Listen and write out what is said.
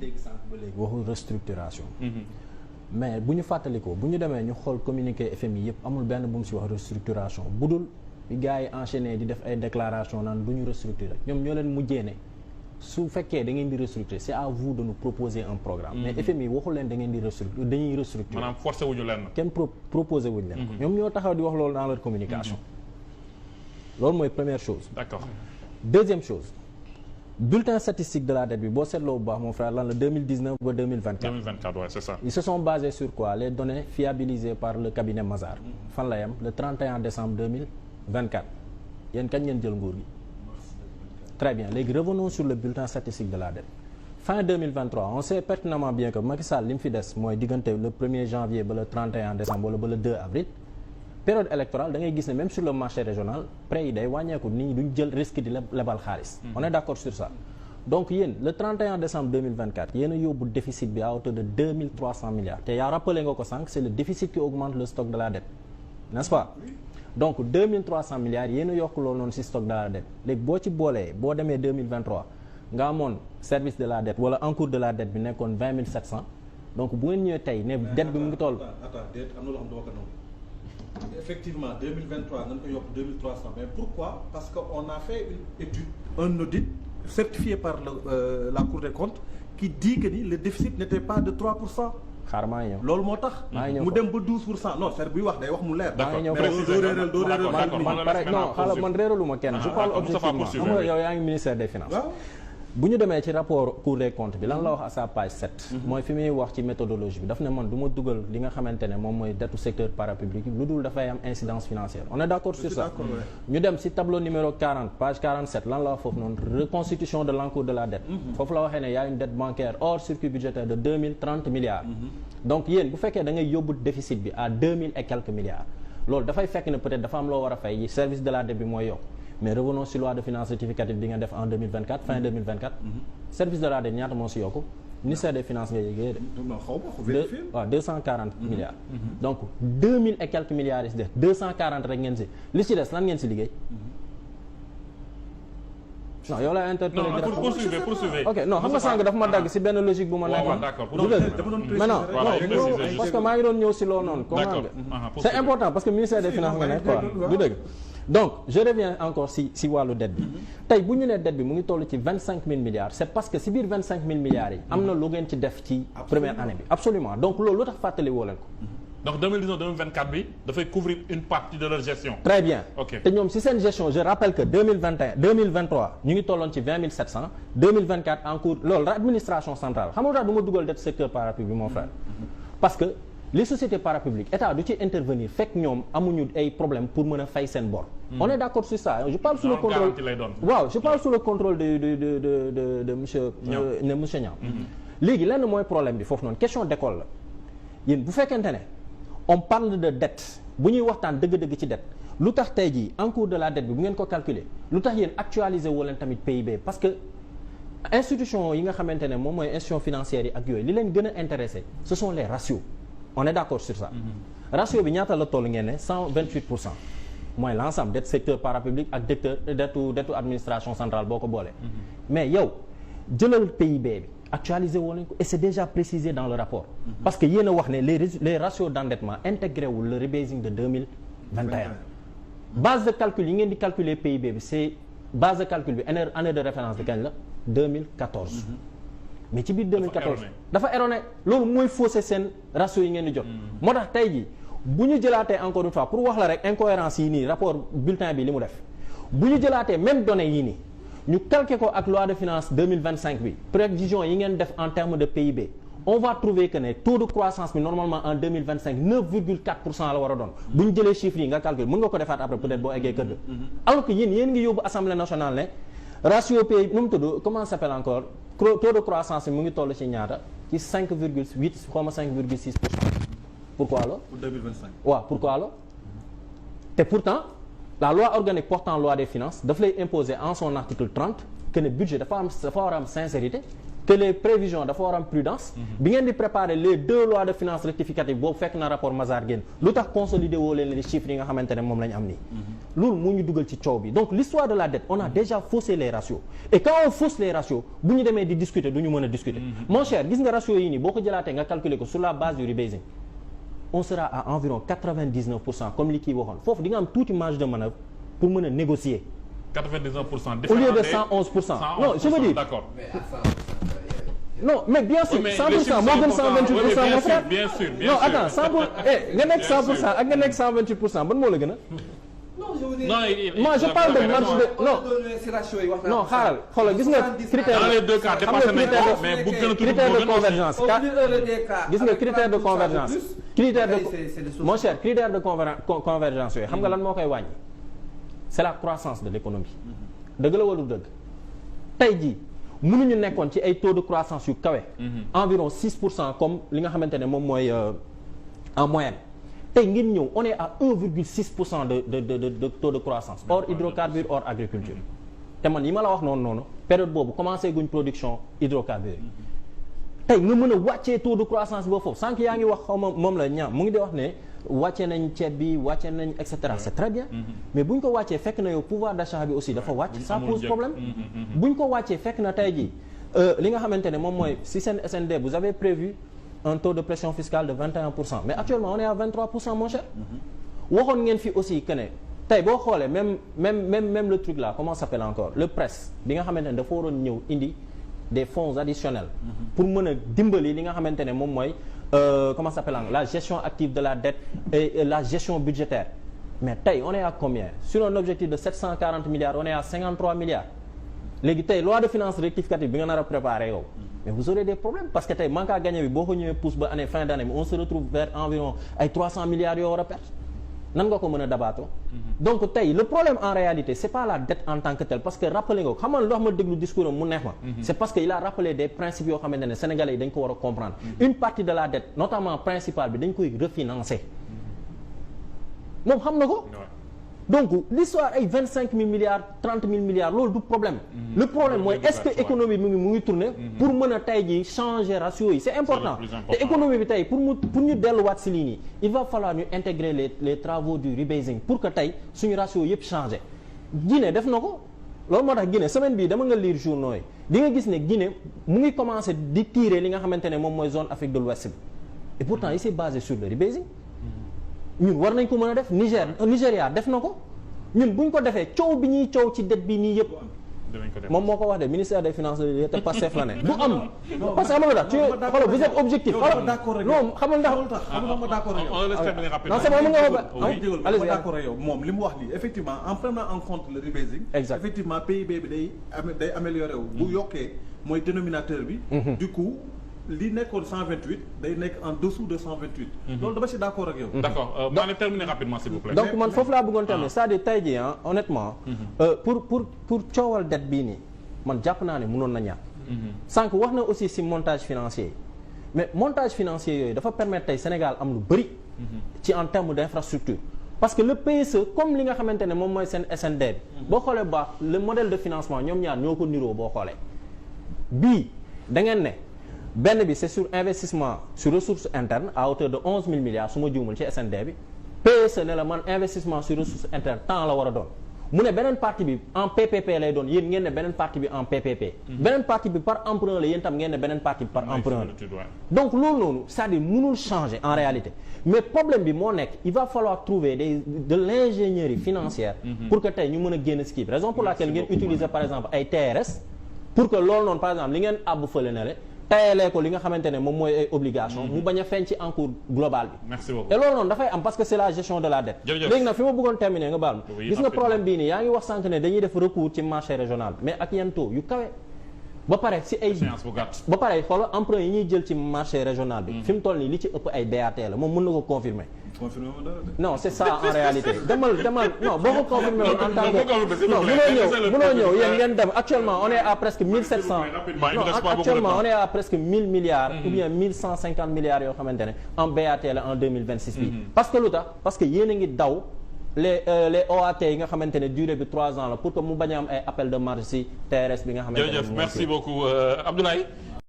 dégg sànq ba léegi waxu restructuration. mais bu ñu fàttalikoo bu ñu demee ñu xool communiqué FMI yëpp amul benn bu mu si wax restructuration bu dul bi gars yi enchaîné di def ay déclaration naan du ñu restructurer ñoom ñoo leen mujjee ne su fekkee da ngeen di restructurer c'est à vous de nous proposer un programme. mais FMI waxul leen da ngeen di restructurer dañuy restructurer. maanaam forcé wuñu leen. kenn proposé wuñu leen. ñoom ñoo taxaw di wax loolu dans leur communication. loolu mooy première chose. D'accord. Deuxième chose. bulletin statistique de la dette bi boo seetloo bu baax mon frère lan la 2019 ba 2024. 2024 ouais, c'est ça. Ils se sont basés sur quoi? Les données fiabilisées par le cabinet Mazars. fan la yem le 31 décembre 2024. yéen kañ ngeen jël nguur gi. très bien léegi revenons sur le bulletin statistique de la dette. fin 2023 on sait pertinemment bien que Macky Sall li mu fi des mooy diggante le 1er janvier ba le 31 décembre wala ba le 2 avril. période électorale da ngay gis ne même sur le marché régional prêt yi day wàññeeku nit ñi duñ jël risque di lebal xaalis. on est d'accord sur ça. donc yéen le 31 décembre 2024 yéen a yóbbu déficit bi à hauteur de 2300 milliards te yaa rappelé nga ko sànq c'est le déficit qui augmente le stock de la dette n'est-ce pas. donc 2300 milliards yéen a yokk loolu noonu ci stock de la dette léegi boo ci boolee boo demee 2023 nga amoon service de la dette wala encours de la dette bi nekkoon 20 700 donc bu ngeen ñëwee tey ne dette bi mu ngi toll. Effectivement 2023 nañ ko yokk 2300 mais pourquoi parce que on a fait une étude un audit certifié par la Cour des comptes qui dit que ni le déficit n'était pas de 3%. xaar maa ngi ñëw loolu moo tax. mu dem ba 12%. non c'est buy wax day wax mu leer. d'accord mais doo réeral non xaaral man réeraluma kenn je parle objectivement xam nga yow yaa ngi ministère des finances. bu ñu demee ci rapport Cour des comptes bi lan la wax à sa page 7. mooy fi muy wax ci méthodologie bi daf ne man du ma dugal li nga xamante ne moom mooy dettu secteur parapublic lu dul dafay am incidence financière on est d'accord sur ça. ñu dem ci tableau numéro 40 page 47 lan la wax foofu noonu reconstitution de l'encours de la dette. foofu la waxee ne y a une dette bancaire hors circuit budgétaire de 2030 milliards. donc yéen bu fekkee da ngay yóbbu déficit bi à 2000 et quelques milliards loolu dafay fekk ne peut-être dafa am loo war a fay service de la dette bi mooy yokk. mais revenons sur loi de finances rectificative bi nga def en 2024 fin 2024. service de la dette ñaata moo si yokku ministère des finances nga yéegee de. waaw 240 milliards. donc 2000 et quelques milliards yi si def 240 rek ngeen si li si des lan ngeen si liggéey. non yow la interpellé. non poursuivez. ok non xam nga sànq dafa ma dagg si benn logique bu ma nekkoon. d'accord mais non parce que maa ngi doon ñëw si loolu noonu. d'accord c'est important parce que ministère des finances nga nekk quoi du dëgg. donc je reviens encore si wàllu dette bi tey bu ñu nee dette bi mu ngi toll ci 25000 milliards c'est parce que si biir 25000 milliards yi am na lu ngeen ci def ci première année bi absolument donc loolu lu tax fàttali woo leen ko. donc 2019 2024 bi dafay couvrir une partie de leur gestion. très bien ok te ñoom si seen gestion je rappelle que 2023 ñu ngi tolloon ci 20 700 2024 en cours loolu la administration centrale xam nga daal du ma dugal dette secteur parapublic mon frère parce que. les sociétés parapubliques état du ci intervenir fekk ñoom amuñu ay problème pour mën a fay seen bor. on est d'accord sur ça je parle sous le contrôle waaw je parle sous le contrôle de monsieur Niang léegi lenn mooy problème bi foofu noonu question d'école la yéen bu fekkente ne on parle de dette bu ñuy waxtaan dëgg-dëgg ci dette lu tax tey jii encours de la dette bi bu ngeen ko calculer lu tax yéen actualiser woo leen tamit PIB parce que institution yi nga xamante ne moom mooy institution financière yi ak yooyu li leen gën a intéressé ce sont les ratios on est d'accord sur ça. ratio bi ñaata la toll ngeen ne 128% mooy l'ensemble dette secteur parapublic ak dettu administration centrale boo ko boolee. mais yow jëlal PIB bi actualisé woo nañ ko et c'est déjà précisé dans le rapport. parce que yéen a wax ne les ratios d'endettement intégré wul le rebasing de 2021. base de calcul yi ngeen di calculer PIB bi c'est base de calcul bi année de référence bi kañ la 2014. mais ci biir 2014 dafa erroné loolu mooy fausser seen ratio yi ngeen di jot. moo tax tey jii bu ñu jëlaatee encore une fois pour wax la rek incohérence yi nii rapport bulletin bi li mu def bu ñu jëlaatee même données yii nii ñu calqué ko ak loi de finances 2025 bi prévision yi ngeen def en termes de PIB on va trouver que ne taux de croissance bi normalement en 2025 9,4% la war a doon. bu ñu jëlee chiffres yi nga calcule mën nga ko defaat après peut-être boo eggee kër ga. alors que yéen ngi yóbbu assemblée nationale ne ratio PIB nu mu tudd comment ça s'appelle encore. taux de croissance bi mu ngi toll ci ñaata ci 5,8 xaw ma 5,6%. pourquoi la. pour 2025. waaw pourquoi la te pourtant la loi organique portant loi des finances daf lay imposer en son article 30 que ne budget dafa war a am sincérité que les prévisions dafa war a am prudence. bi ngeen di préparer les deux lois de finances rectificatives boobu fekk na rapport Mazars génn lu tax consolider woo leen les chiffres yi nga xamante ne moom la ñu am nii. loolu moo ñu dugal ci coow bi donc l'histoire de la dette on a déjà faussé les ratios et quand on fausse les ratios bu ñu demee di discuter du ñu mën a discuter mon cher gis nga ratio yi nii boo ko jëlaatee nga calculer ko sur la base du rebasing on sera à environ 99% comme li kii waxoon foofu di nga am tuuti marge de manœuvre pour mën a négocier 99% au lieu de 111%. Non, je veux dire. D'accord. Non, mais bien sûr, 100% moo gën 128% mon frère. Bien sûr. Non, attends, 100% nga nekk 100% ak nga nekk 128% ban moo la gën a. Non, je veux dire. Non, moi je parle de marge de non xaaral xoolal gis nga critère dans les deux cas dépassé nañ ko mais bu gën a tudd critère moo de gën convergence gis nga critère de convergence critère de mon cher critère de convergence yooyu xam nga lan moo koy wàññi c'est la croissance de l'économie dëgg la wala dëgg tey jii mënuñu nekkoon ci ay taux de croissance yu kawe environ 6% comme li nga xamante ne moom mooy en moyenne tey ngeen ñëw on est à 1,6% de taux de croissance hors hydrocarbures hors agriculture te man yi ma la wax noonu période boobu commencé guñ production hydrocarbures yi tey nga mën a wàccee taux de croissance boo foofu sànq yaa ngi wax xaw ma moom la ñaam mu ngi di wax ne wàccee nañ ceeb bi wàccee nañ et cetera c'est très bien mais bu ñu ko wàccee fekk na yow pouvoir d'achat bi aussi dafa wàcc ça pose problème bu ñu ko wàccee fekk na tey jii li nga xamante ne moom mooy si seen SND vous avez prévu un taux de pression fiscale de 21% mais actuellement on est à 23% mon cher waxoon ngeen fi aussi que ne tey boo xoolee même le truc là comment ça s'appelle encore le presse bi nga xamante ne dafa waroon ñëw indi des fonds additionnels pour mën a dimbali li nga xamante ne moom mooy comment ça s'appelle la gestion active de la dette et la gestion budgétaire mais tey on est à combien sur un objectif de 740 milliards on est à 53 milliards léegi tey loi de finances rectificative bi nga nar a préparer yow mais vous aurez des problèmes parce que tey manque à gagner bi boo ko ñëwee pousse ba année fin d'année on se retrouve vers environ ay 300 milliards yoo war a perte nan nga ko mën a dabaatoo donc tey le problème en réalité c'est pas la dette en tant que telle parce que rappelé nga ko xam nga lu tax ma déglu discours am mu neex ma c'est parce que il a rappelé des principes yoo xamante ne sénégalais yi dañ ko war a comprendre une partie de la dette notamment principale bi dañ koy refinancer moom xam na ko donc l'histoire ay 25 000 milliards 30 000 milliards loolu du problème le problème mooy est-ce que économie bi mu ngi tourner pour mën a tey ji changer ratio yi c'est important te économie bi tey pour ñu delluwaat si lii nii il va falloir ñu intégrer les travaux du rebasing pour que tey suñu ratio yëpp changer Guinée def na ko loolu moo tax Guinée semaine bii dama nga lire journaux yi di nga gis ne Guinée mu ngi commencer di tirer li nga xamante ne moom mooy zone Afrique de l'Ouest bi et pourtant il s'est basé sur le rebasing ñun war nañ ko mën a def Nigéria def na ko ñun bu ñu ko defee coow bi ñuy coow ci dette bi nii yëpp moom moo ko wax de ministère des finances te Pastef la ne du am parce que xam nga tu xoolal vous êtes objectif xoolal non xam nga ndax ma d'accord non c'est bon nga d'accord yow moom li mu wax nii effectivement en prenant en compte le rebasing effectivement PIB bi day amélioré wu bu yokkee mooy dénominateur bi du coup li nekkoon 128 day nekk en dessous de 128. loolu dama ci d'accord ak yow. D'accord maa ngi terminer rapidement s'il vous plaît. donc man foofu laa bëggoon terminer c'est-à-dire tey jii honnêtement. pour coowal dette bii nii man jàpp naa ne mënoon na ñàkk. sànq wax na aussi ci montage financier yi mais montage financier yooyu dafa permettre tey Sénégal am lu bari. ci en termes d'infrastructure. parce que le PSE comme li nga xamante ne moom mooy seen SND bi. boo xoolee bu baax le modèle de financement ñoom ñaar ñoo ko niroo boo xoolee bii da ngeen ne. benn bi c'est sur investissement sur ressources internes à hauteur de 11 000 milliards su ma juumul ci SND bi PSE ne la man investissement sur ressources internes temps la war a doon mu ne beneen partie bi en PPP lay doon yéen ngeen ne beneen partie bi en PPP beneen partie bi par emprunt la yéen tam ngeen ne beneen partie bi par emprunt la donc loolu noonu c'est-à-dire mënul changer en réalité mais problème bi moo nekk il va falloir trouver de l'ingénierie financière pour que tey ñu mën a génn ci kii bi raison pour laquelle ngeen utiliser par exemple ay TRS pour que loolu noonu par exemple li ngeen àbb fële ne le tayalee ko li nga xamante ne moom mooy ay obligation mu bañ a feeñ ci encours global bi. Merci beaucoup. et loolu noonu dafay am parce que c'est la gestion de la dette. léegi nag fi ma bëggoon terminer nga baal ma. gis nga problème bii nii yaa ngi wax sànq ne dañuy def recours ci marché régional mais ak yan taux yu kawe. ba pare si ay ba pare xoolal emprunt yi ñuy jël ci marché régional bi. fi mu toll nii li ci ëpp ay BAT la moom mën na ko confirmer. non c'est ça en réalité demal non boo ko confirmer woon en tant que non mënoo ñëw yéen ngeen dem actuellement on est à presque 1700 non actuellement on est à presque 1000 milliards ou bien 1150 milliards yoo xamante ne en BAT la en 2026 bi parce que lu tax parce que yéen a ngi daw les OAT yi nga xamante ne durée bi 3 ans la pour que mu bañ a am ay appel de marge ci TRS bi nga xamante ne jërëjëf merci beaucoup Abdoulaye